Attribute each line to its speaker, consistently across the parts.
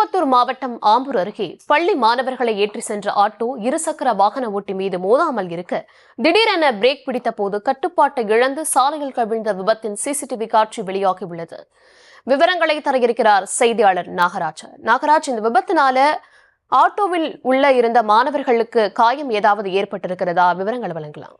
Speaker 1: திருப்பத்தூர் மாவட்டம் ஆம்பூர் அருகே பள்ளி மாணவர்களை ஏற்றி சென்ற ஆட்டோ இருசக்கர வாகன ஓட்டி மீது மோதாமல் இருக்க திடீரென பிரேக் பிடித்த போது கட்டுப்பாட்டை இழந்து சாலையில் கவிழ்ந்த விபத்தின் சிசிடிவி காட்சி வெளியாகியுள்ளது. விவரங்களை தர இருக்கிறார் செய்தியாளர் நாகராஜ். இந்த விபத்தினால ஆட்டோவில் உள்ள இருந்த மாணவர்களுக்கு காயம் ஏதாவது ஏற்பட்டிருக்கிறதா? விவரங்களை வழங்கலாம்.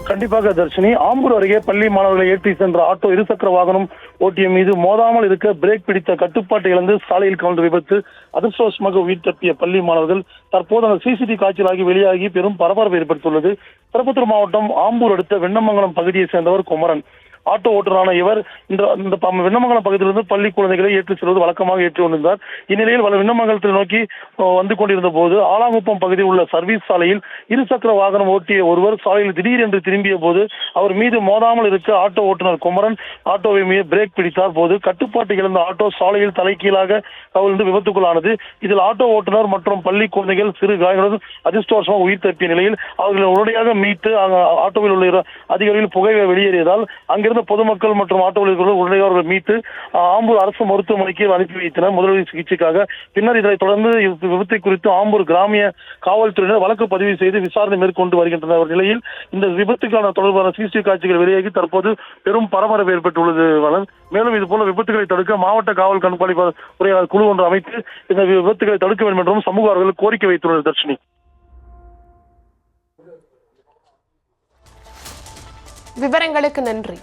Speaker 2: கண்டிப்பாக தர்ஷினி, ஆம்பூர் அருகே பள்ளி மாணவர்களை ஏற்றி சென்ற ஆட்டோ இருசக்கர வாகனம் ஓட்டிய மீது மோதாமல் இருக்க பிரேக் பிடித்த கட்டுப்பாட்டை இழந்து சாலையில் கவிழ்ந்த விபத்து அதிர்ஷ்டவசமாக உயிர் தப்பிய பள்ளி மாணவர்கள் தற்போது அந்த சிசிடிவி காட்சிகளாகி வெளியாகி பெரும் பரபரப்பை ஏற்படுத்தியுள்ளது. திருப்பத்தூர் மாவட்டம் ஆம்பூர் அடுத்த வெண்ணமங்கலம் பகுதியை சேர்ந்தவர் குமரன். ஆட்டோ ஓட்டுநரான இவர் இந்த வெண்ணமங்கலம் பகுதியிலிருந்து பள்ளி குழந்தைகளை ஏற்றி செல்வது வழக்கமாக ஏற்றி கொண்டிருந்தார். இந்நிலையில் வெண்ணமங்கலத்தை நோக்கி வந்து கொண்டிருந்த போது ஆலாங்குப்பம் பகுதியில் உள்ள சர்வீஸ் சாலையில் இருசக்கர வாகனம் ஓட்டிய ஒருவர் சாலையில் திடீரென்று திரும்பிய போது அவர் மீது மோதாமல் இருக்க ஆட்டோ ஓட்டுநர் குமரன் ஆட்டோவை மீது பிரேக் பிடித்தார். போது கட்டுப்பாட்டை இழந்த ஆட்டோ சாலையில் தலைகீழாக கவிழ்ந்து விபத்துக்குள்ளானது. இதில் ஆட்டோ ஓட்டுநர் மற்றும் பள்ளி குழந்தைகள் சிறு காயங்களுடன் அதிர்ஷ்டவசமாக உயிர் தப்பிய நிலையில் அவர்களை உடனடியாக மீட்டு ஆட்டோவில் உள்ள அதிகாரிகள் புகை வெளியேறியதால் அங்கிருந்து பொதுமக்கள் மற்றும் ஆட்டோ ஊழியர்கள் உடனடியாக அவர்கள் மீட்டு ஆம்பூர் அரசு மருத்துவமனைக்கு அனுப்பி வைத்தனர் முதலுதவி சிகிச்சைக்காக. பின்னர் இதனைத் தொடர்ந்து விபத்தை குறித்து ஆம்பூர் கிராமிய காவல்துறையினர் வழக்கு பதிவு செய்து விசாரணை மேற்கொண்டு வருகின்றனர். நிலையில் இந்த விபத்துக்கான தொடர்பான சிசிடிவி காட்சிகள் வெளியாகி தற்போது பெரும் பரபரப்பு ஏற்பட்டுள்ளது. மேலும் இதுபோல விபத்துகளை தடுக்க மாவட்ட காவல் கண்காணிப்பு குழு ஒன்று அமைத்து இந்த விபத்துகளை தடுக்க வேண்டும் என்றும் சமூக ஆர்வலர்கள் கோரிக்கை வைத்துள்ளனர். தர்ஷினி,
Speaker 1: விவரங்களுக்கு நன்றி.